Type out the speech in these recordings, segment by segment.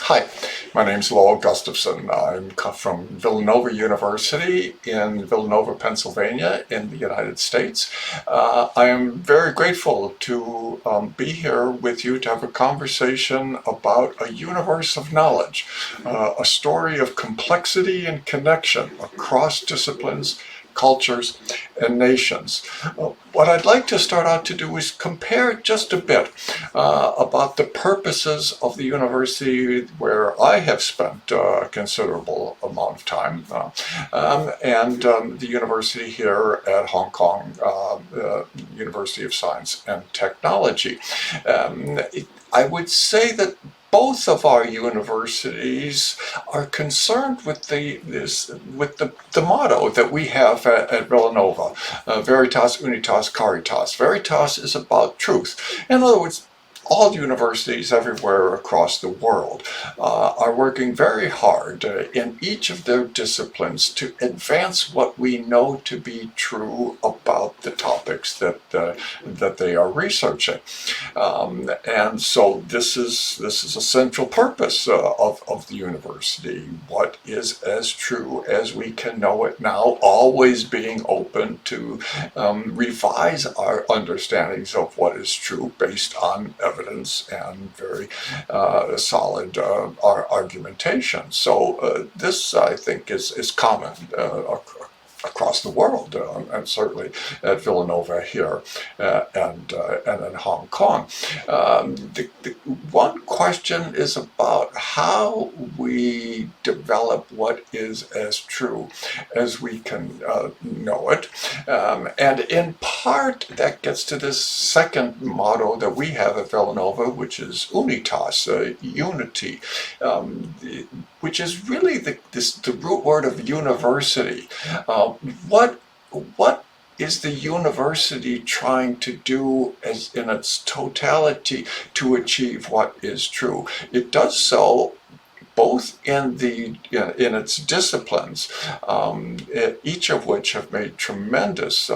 Hi, my name's Lowell Gustafson. I'm from Villanova University in Villanova, Pennsylvania in the United States. I am very grateful to be here with you to have a conversation about a universe of knowledge, a story of complexity and connection across disciplines, cultures, and nations. What I'd like to start out to do is compare just a bit about the purposes of the university where I have spent a considerable amount of time, and the university here at Hong Kong, University of Science and Technology. I would say that both of our universities are concerned with the motto that we have at Villanova, Veritas, Unitas, Caritas. Veritas is about truth. In other words, all universities everywhere across the world are working very hard in each of their disciplines to advance what we know to be true about the topics that they are researching. And so this is a central purpose of the university. What is as true as we can know it now, always being open to revise our understandings of what is true based on evidence and very solid argumentation. So this, I think, is common across the world, and certainly at Villanova here and in Hong Kong. The one question is about how we develop what is as true as we can know it. And in part, that gets to this second motto that we have at Villanova, which is Unitas, unity, which is really the root word of university. What is the university trying to do in its totality to achieve what is true? It does so both in its disciplines, each of which have made tremendous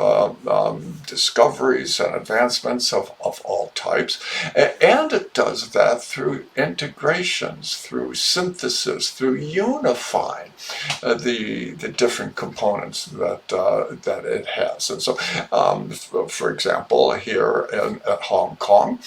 discoveries and advancements of all types, and it does that through integrations, through synthesis, through unifying the different components that it has. And so, for example, here at Hong Kong,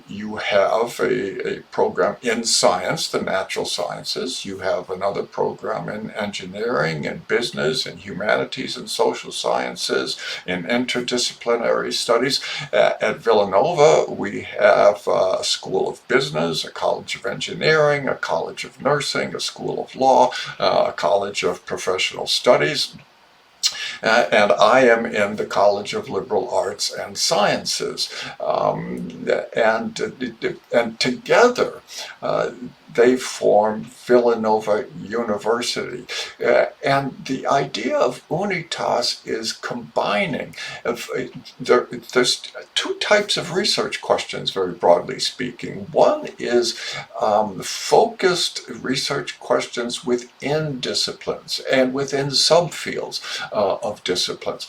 you have a program in science, the natural sciences. You have another program in engineering and business and humanities and social sciences, in interdisciplinary studies. At Villanova, we have a school of business, a college of engineering, a college of nursing, a school of law, a college of professional studies. And I am in the College of Liberal Arts and Sciences. And together, they form Villanova University. And the idea of Unitas is combining. There's two types of research questions, very broadly speaking. One is focused research questions within disciplines and within subfields of disciplines.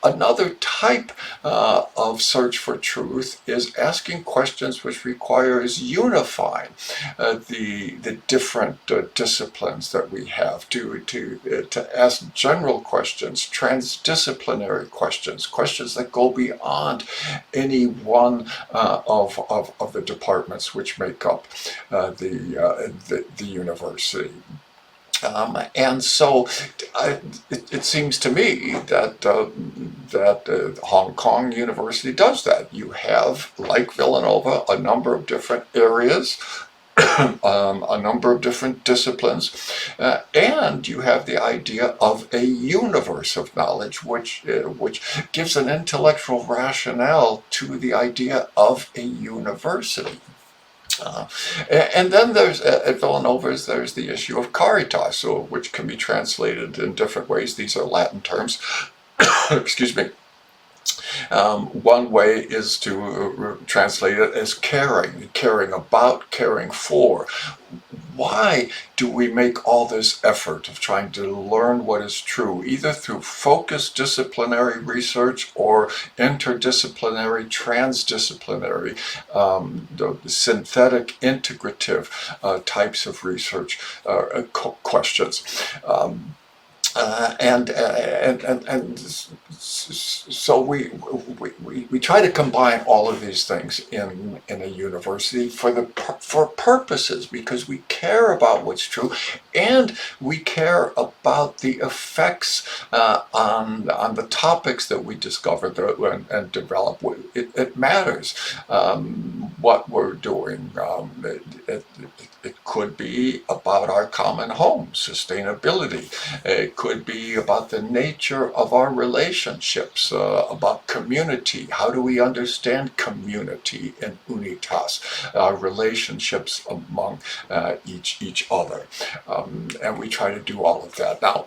Another type of search for truth is asking questions which requires unifying the different disciplines that we have to ask general questions, transdisciplinary questions that go beyond any one of the departments which make up the university. And so it seems to me that Hong Kong University does that. You have, like Villanova, a number of different areas, a number of different disciplines, and you have the idea of a universe of knowledge, which gives an intellectual rationale to the idea of a university. And then at Villanova's, there's the issue of Caritas, which can be translated in different ways. These are Latin terms. Excuse me. One way is to translate it as caring about, caring for. why do we make all this effort of trying to learn what is true, either through focused disciplinary research or interdisciplinary, transdisciplinary, the synthetic, integrative types of research questions? And so we try to combine all of these things in a university for purposes, because we care about what's true, and we care about the effects on the topics that we discover and develop. It matters what we're doing. It could be about our common home, sustainability. It could be about the nature of our relationships, about community. How do we understand community in unitas, our relationships among each other? And we try to do all of that. Now,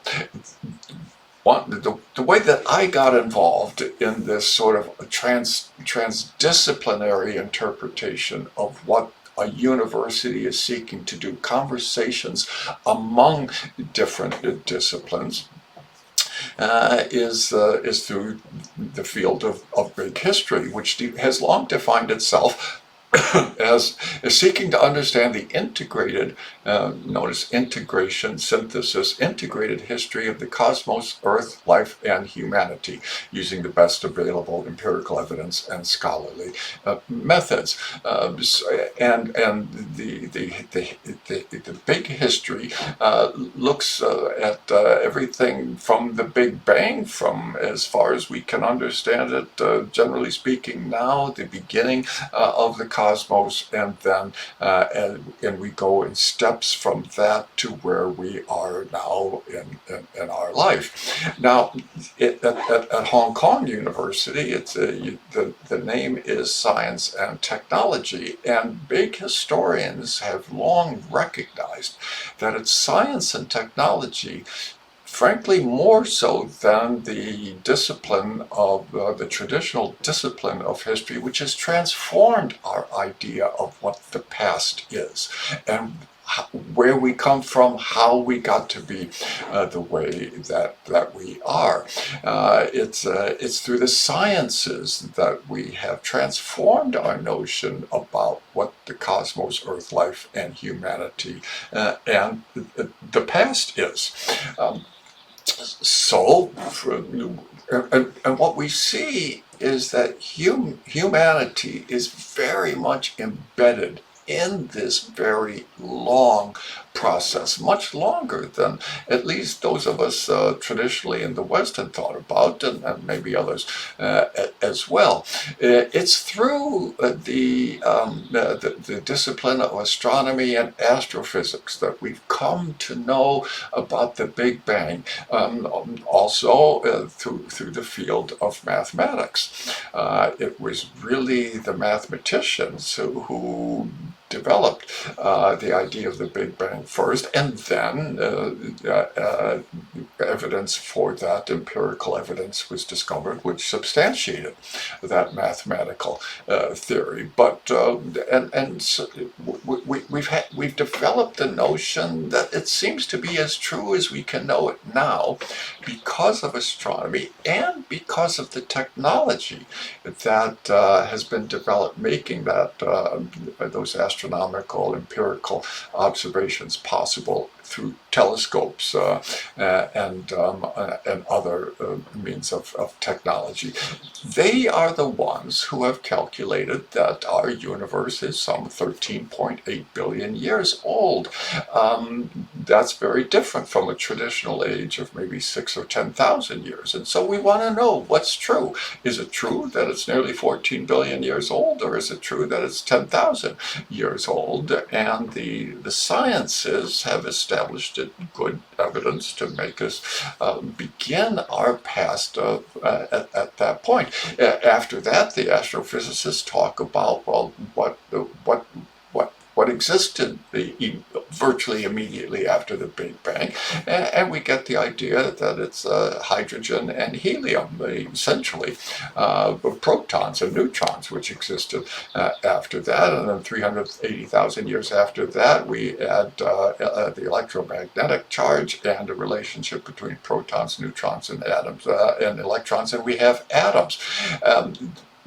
the way that I got involved in this sort of transdisciplinary interpretation of what a university is seeking to do, conversations among different disciplines, is through the field of big history, which has long defined itself as seeking to understand the integrated, known as integration, synthesis, integrated history of the cosmos, Earth, life, and humanity, using the best available empirical evidence and scholarly methods. And the big history looks at everything from the Big Bang, from as far as we can understand it, generally speaking now, the beginning of the cosmos, and then and we go in steps from that to where we are now in our life. Now, at Hong Kong University, the name is Science and Technology, and big historians have long recognized that it's science and technology, frankly, more so than the discipline of the traditional discipline of history, which has transformed our idea of what the past is and where we come from, how we got to be the way that we are. It's through the sciences that we have transformed our notion about what the cosmos, Earth, life, and humanity and the past is. So, and what we see is that humanity is very much embedded in this very long process, much longer than at least those of us traditionally in the West had thought about, and maybe others as well. It's through the discipline of astronomy and astrophysics that we've come to know about the Big Bang, also through the field of mathematics. It was really the mathematicians who developed the idea of the Big Bang first, and then evidence for that, empirical evidence, was discovered, which substantiated that mathematical theory. But so we've developed a notion that it seems to be as true as we can know it now, because of astronomy and because of the technology that has been developed, making that those astronomical empirical observations possible through telescopes and other means of technology. They are the ones who have calculated that our universe is some 13.8 billion years old. That's very different from a traditional age of maybe 6 or 10,000 years. And so we want to know what's true. Is it true that it's nearly 14 billion years old, or is it true that it's 10,000 years old? And the sciences have established good evidence to make us begin our past at that point. After that, the astrophysicists talk about, well, what existed virtually immediately after the Big Bang, and we get the idea that it's hydrogen and helium, essentially protons and neutrons, which existed after that. And then 380,000 years after that, we add the electromagnetic charge and a relationship between protons, neutrons, and atoms and electrons, and we have atoms.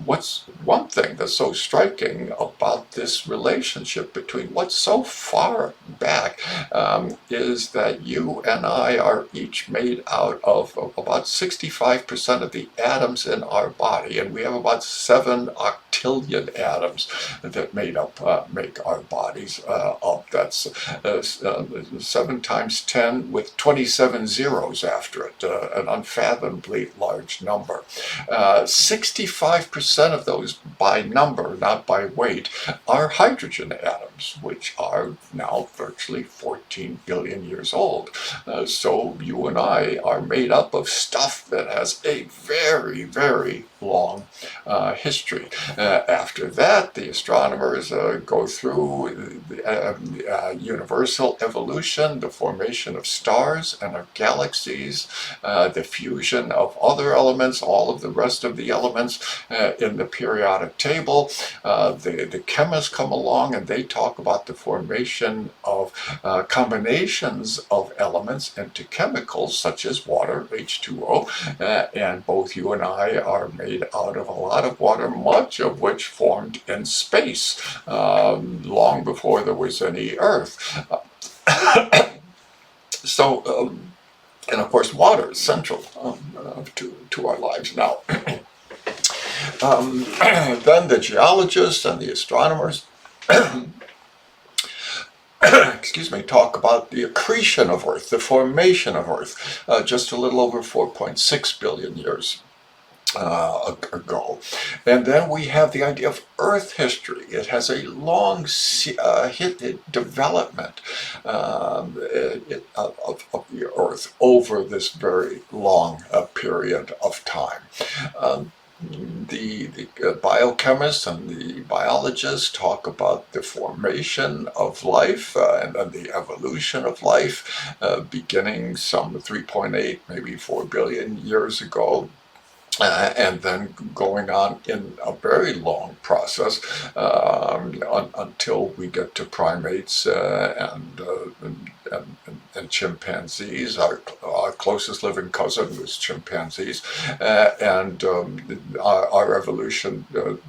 What's one thing that's so striking about this relationship between what's so far back is that you and I are each made out of about 65% of the atoms in our body, and we have about 7 octillion atoms that make our bodies up. That's 7 times 10 with 27 zeros after it, an unfathomably large number. 65% of those by number, not by weight, are hydrogen atoms, which are now virtually 14 billion years old. So you and I are made up of stuff that has a very, very long history. After that, the astronomers go through universal evolution, the formation of stars and of galaxies, the fusion of other elements, all of the rest of the elements in the periodic table. The chemists come along and they talk about the formation of combinations of elements into chemicals such as water, H2O, and both you and I are made out of a lot of water, much of which formed in space long before there was any Earth. So, and of course, water is central to our lives now. Then the geologists and the astronomers excuse me, talk about the accretion of Earth, the formation of Earth, just a little over 4.6 billion years ago. And then we have the idea of Earth history. It has a long development of the Earth over this very long period of time. The biochemists and the biologists talk about the formation of life and the evolution of life beginning some 3.8, maybe 4 billion years ago. And then going on in a very long process until we get to primates and chimpanzees. Our closest living cousin was chimpanzees, and our evolution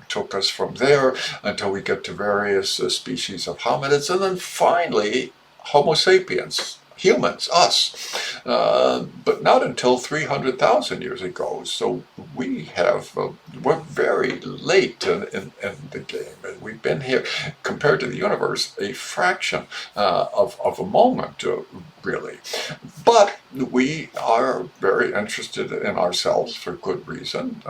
took us from there until we get to various species of hominids, and then finally Homo sapiens. Humans, us, but not until 300,000 years ago. So we're very late in the game, and we've been here, compared to the universe, a fraction of a moment, really. But we are very interested in ourselves for good reason,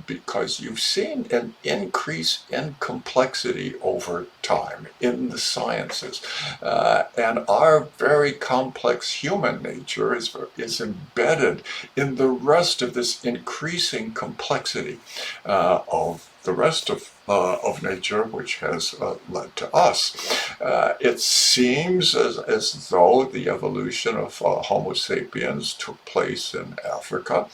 because you've seen an increase in complexity over time in the sciences, and our very complex human nature is embedded in the rest of this increasing complexity of the rest of nature, which has led to us. It seems as though the evolution of Homo sapiens took place in Africa,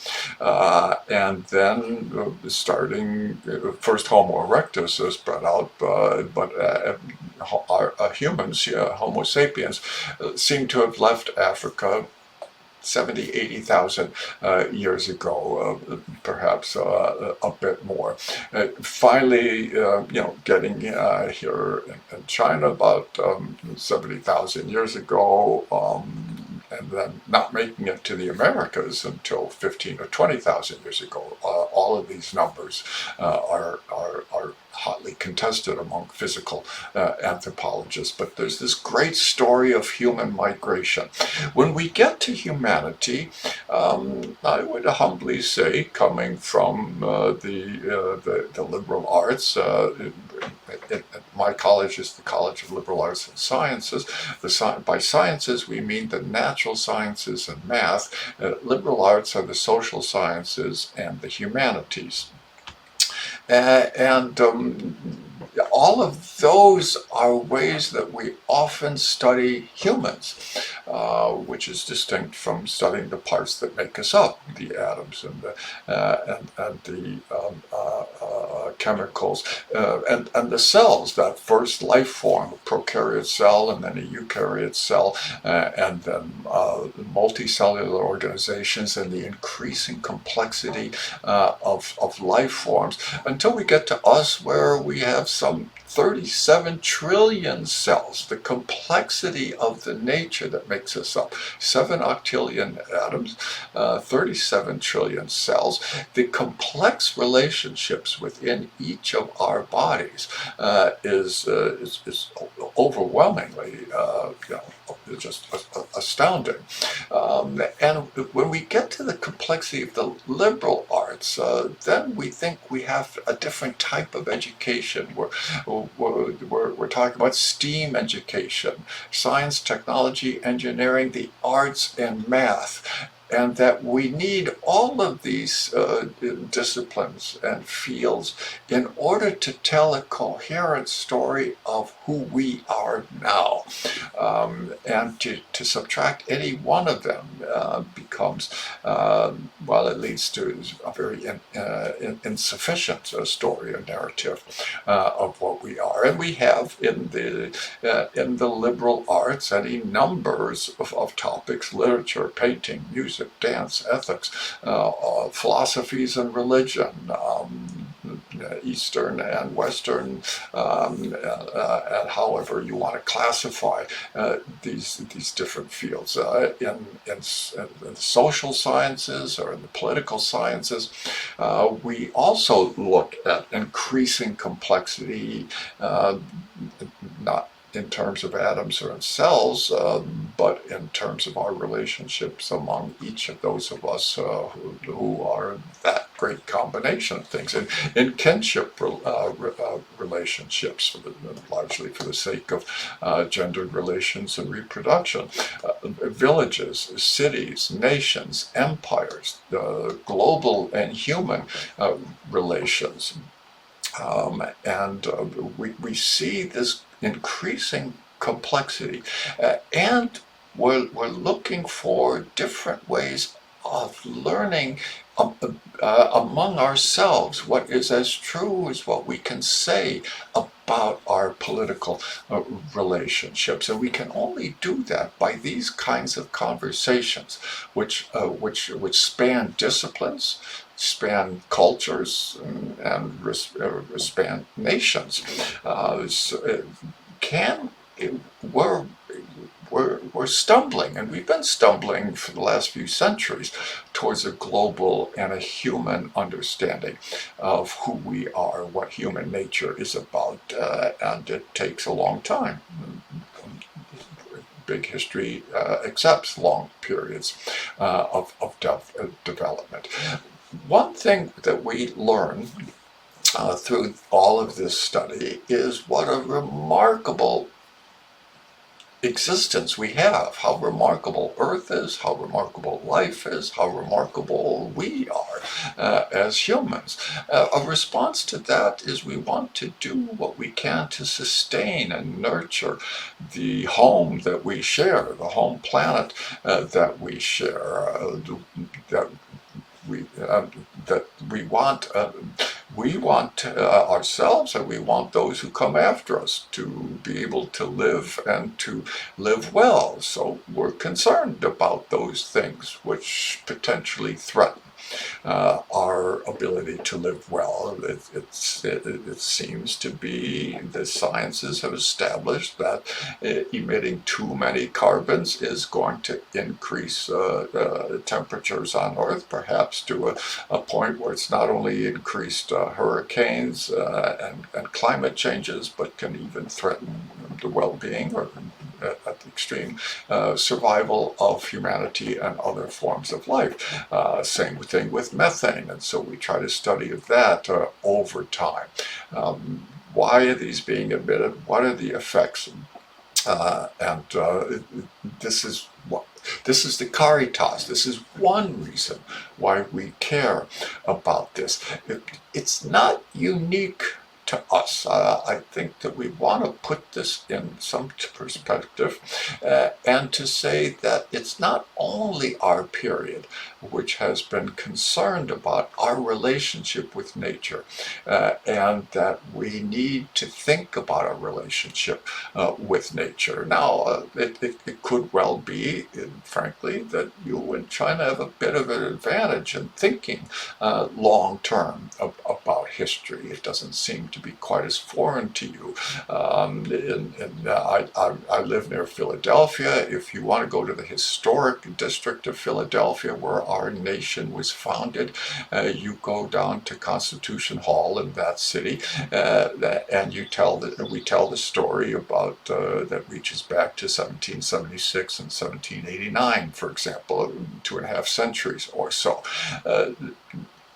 and then starting first Homo erectus spread out, but our humans, Homo sapiens, seem to have left Africa 70, 80,000 years ago, perhaps a bit more. Finally, getting here in China about 70,000 years ago, and then not making it to the Americas until 15 or 20,000 years ago. All of these numbers are hotly contested among physical anthropologists, but there's this great story of human migration. When we get to humanity, I would humbly say, coming from the liberal arts, my college is the College of Liberal Arts and Sciences. By sciences, we mean the natural sciences and math. Liberal arts are the social sciences and the humanities. all of those are ways that we often study humans, which is distinct from studying the parts that make us up, the atoms and the chemicals, and the cells, that first life form, a prokaryote cell and then a eukaryote cell, and then multicellular organizations and the increasing complexity of life forms, until we get to us, where we have some 37 trillion cells, the complexity of the nature that makes us up. 7 octillion atoms, 37 trillion cells. The complex relationships within each of our bodies is overwhelmingly just astounding. And when we get to the complexity of the liberal arts, then we think we have a different type of education. We're talking about STEAM education, science, technology, engineering, the arts, and math. And that we need all of these disciplines and fields in order to tell a coherent story of who we are now. And to subtract any one of them becomes, it leads to a very insufficient story or narrative of what we are. And we have in the liberal arts any numbers of topics: literature, painting, music, dance, ethics, philosophies and religion, Eastern and Western, and however you want to classify these different fields. In the social sciences or in the political sciences, we also look at increasing complexity, not in terms of atoms or in cells, but in terms of our relationships among each of those of us who are that great combination of things. And in kinship relationships, largely for the sake of gendered relations and reproduction, villages, cities, nations, empires, global and human relations. And we see this increasing complexity, and we're looking for different ways of learning among ourselves what is as true as what we can say about our political relationships. And we can only do that by these kinds of conversations, which span disciplines, span cultures, and span nations. We're stumbling, and we've been stumbling for the last few centuries towards a global and a human understanding of who we are, what human nature is about, and it takes a long time. Big history accepts long periods of development. One thing that we learn through all of this study is what a remarkable existence we have, how remarkable Earth is, how remarkable life is, how remarkable we are as humans. A response to that is we want to do what we can to sustain and nurture the home that we share, the home planet that we share, that we want. We want ourselves, and we want those who come after us to be able to live and to live well. So we're concerned about those things which potentially threaten our ability to live well. It seems to be the sciences have established that emitting too many carbons is going to increase temperatures on Earth, perhaps to a point where it's not only increased hurricanes and climate changes, but can even threaten the well-being or at the extreme survival of humanity and other forms of life. Same thing with methane, and so we try to study that over time. Why are these being emitted? What are the effects? This is the caritas. This is one reason why we care about this. It's not unique to us. I think that we want to put this in some perspective and to say that it's not only our period which has been concerned about our relationship with nature, and that we need to think about our relationship with nature. Now, it could well be, frankly, that you and China have a bit of an advantage in thinking long term about history. It doesn't seem to be quite as foreign to you. I live near Philadelphia. If you want to go to the historic district of Philadelphia, where our nation was founded, you go down to Constitution Hall in that city, and we tell the story about that reaches back to 1776 and 1789, for example, 2.5 centuries or so.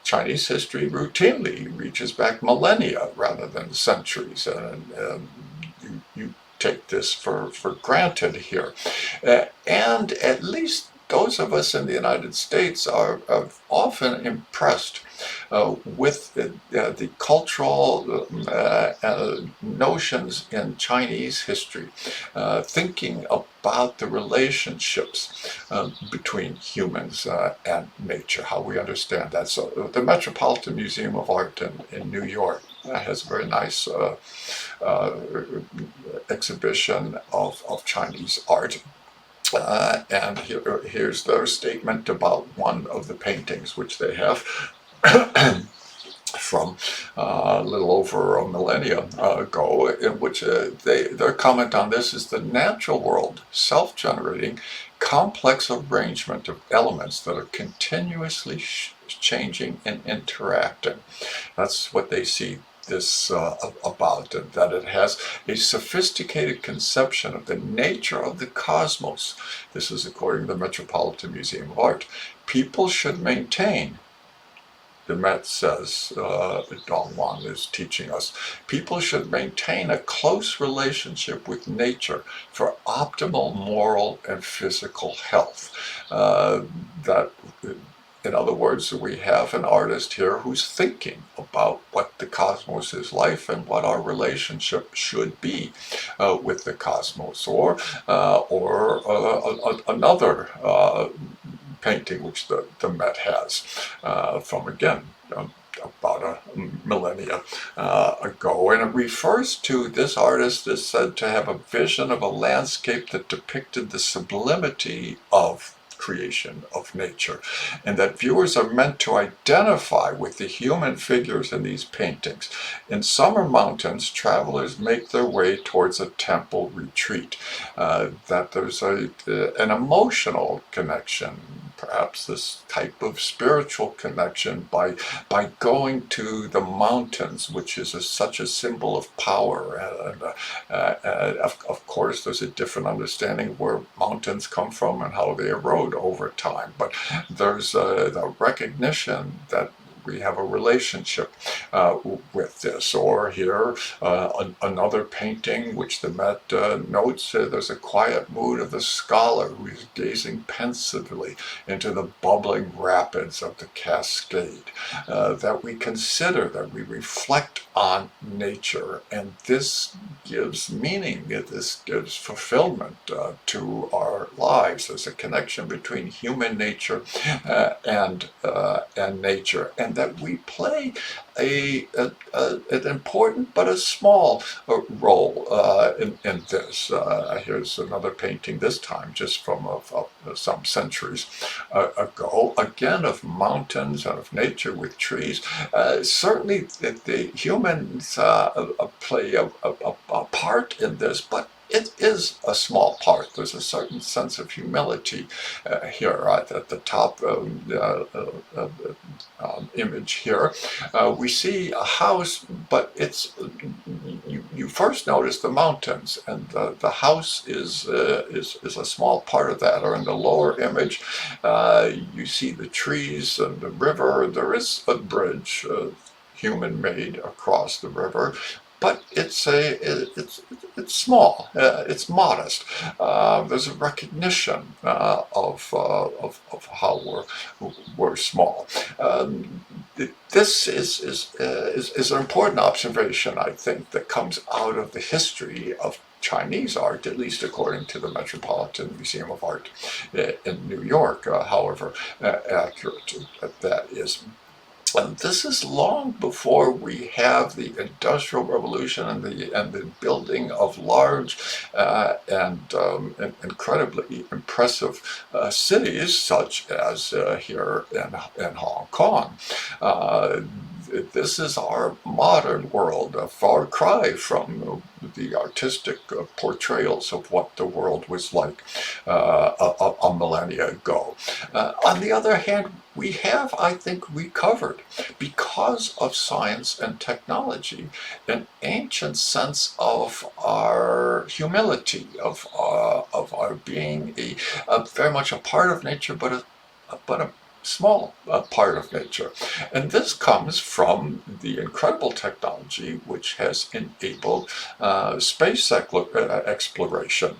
Chinese history routinely reaches back millennia rather than centuries, and you take this for granted here. And at least those of us in the United States are often impressed with the cultural notions in Chinese history, thinking about the relationships between humans and nature, how we understand that. So the Metropolitan Museum of Art in New York has a very nice exhibition of Chinese art. And here's their statement about one of the paintings which they have from a little over a millennia ago, in which their comment on this is: the natural world, self-generating, complex arrangement of elements that are continuously changing and interacting. That's what they see this about, that it has a sophisticated conception of the nature of the cosmos. This is according to the Metropolitan Museum of Art. People should maintain, the Met says, Dong Wan is teaching us, people should maintain a close relationship with nature for optimal moral and physical health. In other words, we have an artist here who's thinking about what the cosmos is like and what our relationship should be with the cosmos. Or another painting which the Met has from, again, about a millennia ago, and it refers to, this artist is said to have a vision of a landscape that depicted the sublimity of creation, of nature, and that viewers are meant to identify with the human figures in these paintings. In summer mountains, travelers make their way towards a temple retreat. That there's an emotional connection, perhaps this type of spiritual connection, by going to the mountains, which is such a symbol of power. And of course, there's a different understanding of where mountains come from and how they erode over time. But there's the recognition that we have a relationship with this. Or here, another painting which the Met notes, there's a quiet mood of the scholar who is gazing pensively into the bubbling rapids of the Cascade. That we consider, that we reflect on nature, and this gives meaning, this gives fulfillment to our lives. There's a connection between human nature and nature, and that we play an important but a small role in this. Here's another painting, this time just from some centuries ago, again of mountains and of nature with trees. Certainly the humans play a part in this, but it is a small part. There's a certain sense of humility here at the top image here. We see a house, but it's you first notice the mountains, and the house is a small part of that. Or in the lower image, you see the trees and the river. There is a bridge, human-made, across the river. but it's small, it's modest. There's a recognition of how we're small. This is an important observation, I think, that comes out of the history of Chinese art, at least according to the Metropolitan Museum of Art in New York, however accurate that is. And this is long before we have the Industrial Revolution and the building of large and incredibly impressive cities, such as here in Hong Kong. This is our modern world, a far cry from the artistic portrayals of what the world was like a millennia ago. On the other hand, we have, I think, recovered, because of science and technology, an ancient sense of our humility, of our being very much a part of nature, but a small part of nature. And this comes from the incredible technology which has enabled space exploration.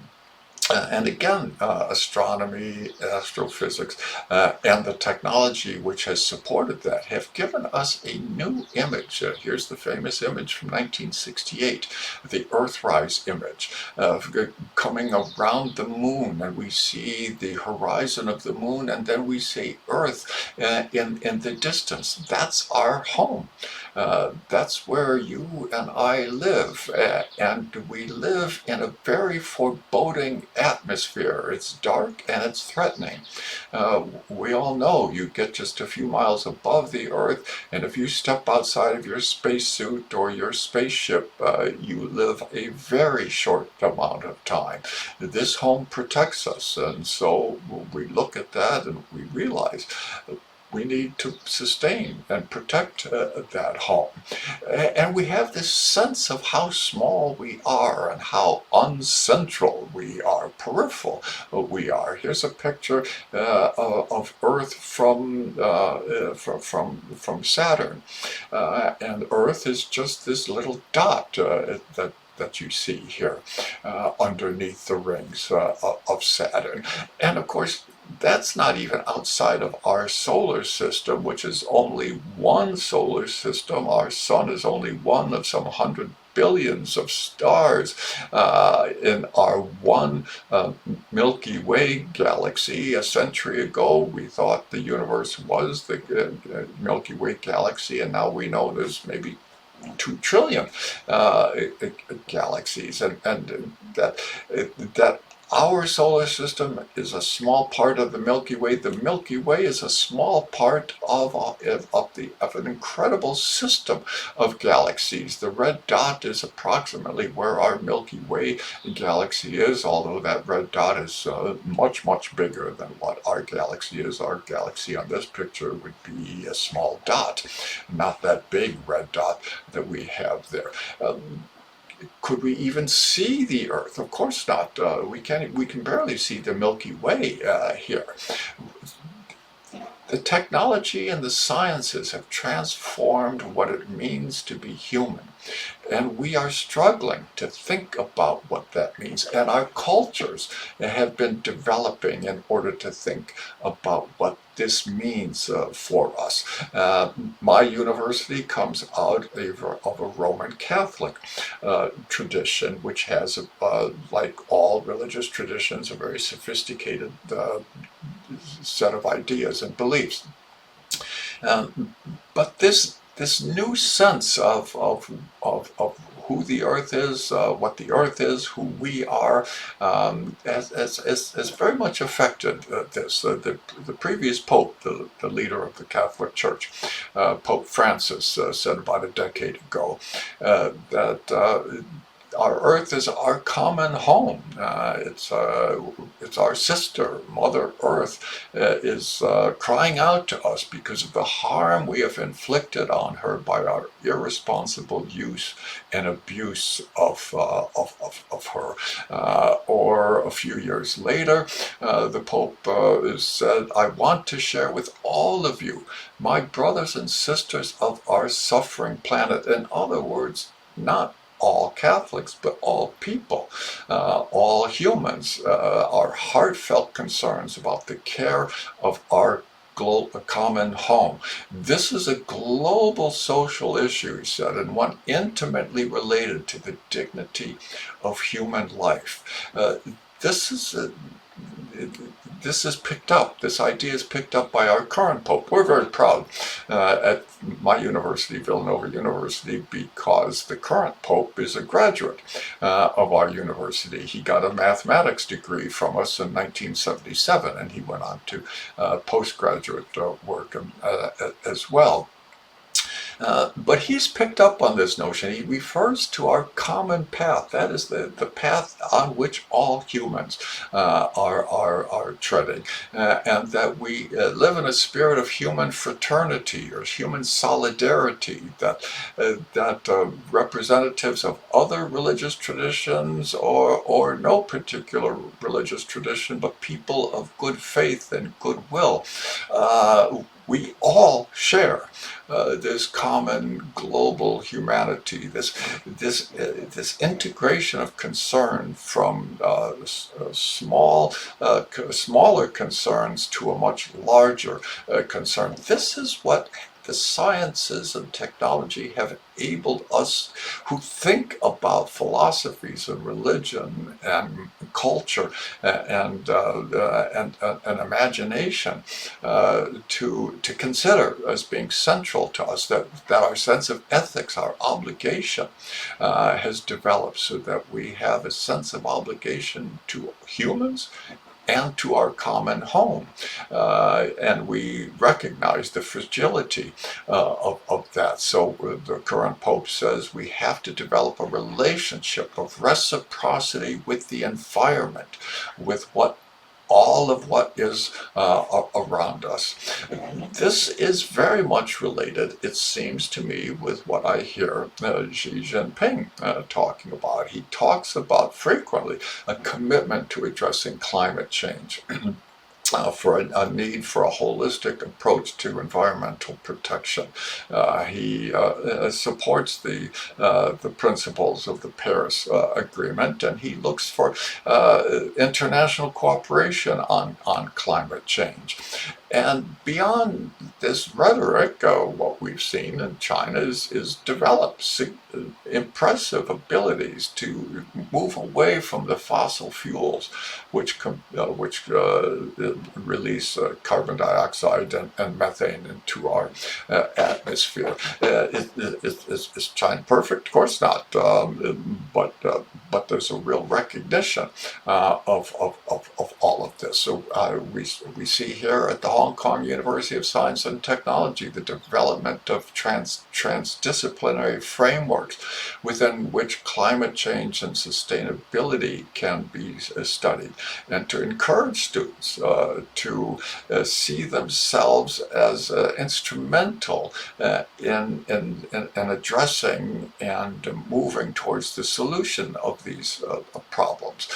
And again, astronomy, astrophysics, and the technology which has supported that have given us a new image. Here's the famous image from 1968, the Earthrise image, coming around the moon, and we see the horizon of the moon, and then we see Earth in the distance. That's our home. That's where you and I live, and we live in a very foreboding atmosphere. It's dark and it's threatening. We all know you get just a few miles above the Earth, and if you step outside of your spacesuit or your spaceship, you live a very short amount of time. This home protects us, and so we look at that and we realize we need to sustain and protect that home. And we have this sense of how small we are and how uncentral we are, peripheral we are. Here's a picture of Earth from Saturn, and Earth is just this little dot that you see here underneath the rings of Saturn. And of course, that's not even outside of our solar system, which is only one solar system. Our sun is only one of some 100 billions of stars in our one Milky Way galaxy. A century ago, we thought the universe was the Milky Way galaxy, and now we know there's maybe 2 trillion galaxies, and that our solar system is a small part of the Milky Way. The Milky Way is a small part of an incredible system of galaxies. The red dot is approximately where our Milky Way galaxy is, although that red dot is much, much bigger than what our galaxy is. Our galaxy on this picture would be a small dot, not that big red dot that we have there. Could we even see the Earth? Of course not. We can barely see the Milky Way here. The technology and the sciences have transformed what it means to be human. And we are struggling to think about what that means. And our cultures have been developing in order to think about what this means for us. My university comes out of a Roman Catholic tradition, which has, like all religious traditions, a very sophisticated set of ideas and beliefs. But this new sense of who the Earth is, what the Earth is, who we are, has very much affected this. The previous Pope, the leader of the Catholic Church, Pope Francis, said about a decade ago that our Earth is our common home. It's our sister. Mother Earth is crying out to us because of the harm we have inflicted on her by our irresponsible use and abuse of her. Or a few years later, the Pope said, "I want to share with all of you, my brothers and sisters of our suffering planet." In other words, not all Catholics, but all people, all humans, our heartfelt concerns about the care of our common home. This is a global social issue, he said, and one intimately related to the dignity of human life. This is a, this is picked up. This idea is picked up by our current Pope. We're very proud at my university, Villanova University, because the current Pope is a graduate of our university. He got a mathematics degree from us in 1977, and he went on to postgraduate work as well. But he's picked up on this notion. He refers to our common path. That is the path on which all humans are treading. And that we live in a spirit of human fraternity or human solidarity, that representatives of other religious traditions or no particular religious tradition, but people of good faith and goodwill, we all share this common global humanity, this integration of concern from smaller concerns to a much larger concern. This is what the sciences and technology have enabled us who think about philosophies and religion and culture and imagination to consider as being central to us, that our sense of ethics, our obligation has developed, so that we have a sense of obligation to humans and to our common home. And we recognize the fragility of that. So the current Pope says we have to develop a relationship of reciprocity with the environment, with all of what is around us. This is very much related, it seems to me, with what I hear Xi Jinping talking about. He talks about frequently a commitment to addressing climate change. For a need for a holistic approach to environmental protection. He supports the principles of the Paris Agreement, and he looks for international cooperation on climate change. And beyond this rhetoric, what we've seen in China is developed impressive abilities to move away from the fossil fuels, which release carbon dioxide and methane into our atmosphere. Is China perfect? Of course not. But there's a real recognition of all of this. So we see here at the Hong Kong University of Science and Technology the development of transdisciplinary frameworks within which climate change and sustainability can be studied, and to encourage students to see themselves as instrumental in addressing and moving towards the solution of these problems.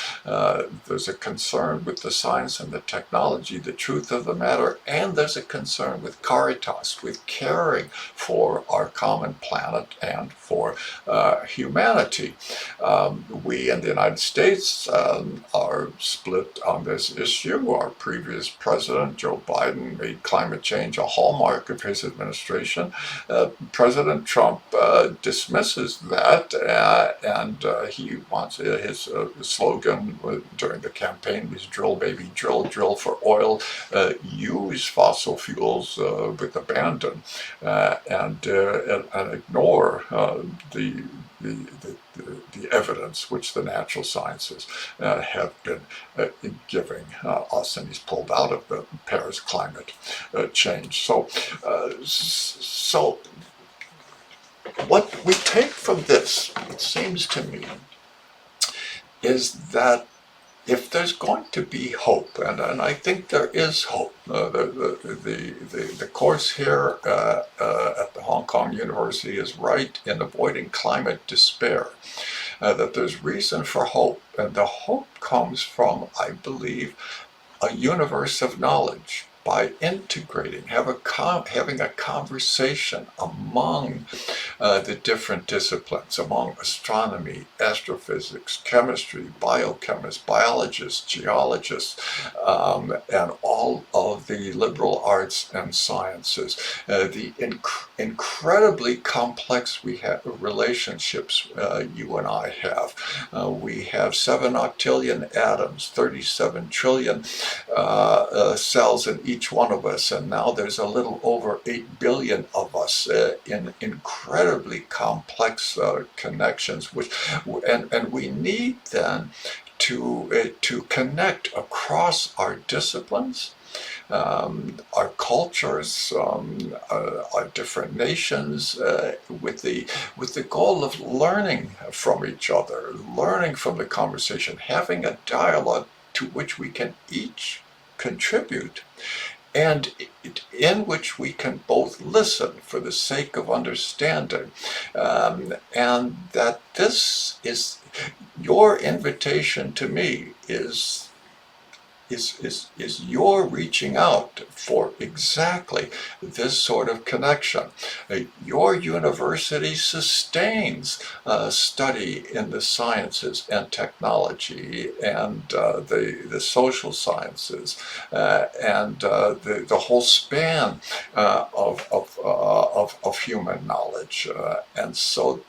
There's a concern with the science and the technology, the truth of the matter, and there's a concern with caritas, with caring for our common planet and for humanity. We in the United States are split on this issue. Our previous president, Joe Biden, made climate change a hallmark of his administration. President Trump dismisses that, and he wants his slogan during the campaign was "Drill, baby, drill, drill for oil, use fossil fuels with abandon, and ignore the evidence which the natural sciences have been giving us," and he's pulled out of the Paris climate change. So what we take from this, it seems to me, is that if there's going to be hope, and I think there is hope, the course here at the Hong Kong University is right in avoiding climate despair, that there's reason for hope, and the hope comes from, I believe, a universe of knowledge, by integrating, having a conversation among the different disciplines, among astronomy, astrophysics, chemistry, biochemists, biologists, geologists, and all of the liberal arts and sciences. The incredibly complex relationships you and I have. We have 7 octillion atoms, 37 trillion cells in each one of us, and now there's a little over 8 billion of us in incredibly complex connections, and we need then to connect across our disciplines, our cultures, our different nations, with the goal of learning from each other, learning from the conversation, having a dialogue to which we can each contribute, and in which we can both listen for the sake of understanding, and that this is your invitation to me is your reaching out for exactly this sort of connection. Your university sustains study in the sciences and technology and the social sciences and the whole span of human knowledge. And so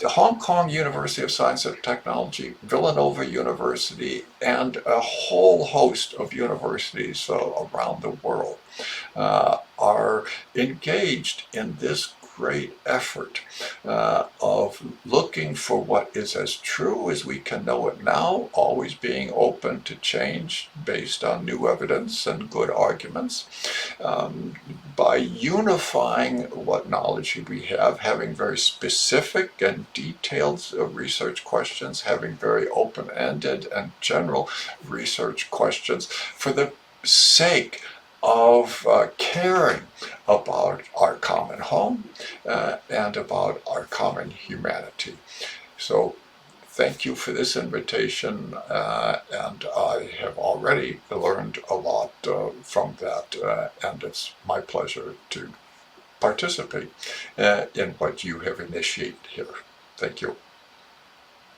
the Hong Kong University of Science and Technology, Villanova University, and a whole host of universities around the world are engaged in this great effort of looking for what is as true as we can know it now, always being open to change based on new evidence and good arguments, by unifying what knowledge we have, having very specific and detailed research questions, having very open-ended and general research questions for the sake of caring about our common home and about our common humanity. So thank you for this invitation, and I have already learned a lot from that, and it's my pleasure to participate in what you have initiated here. Thank you.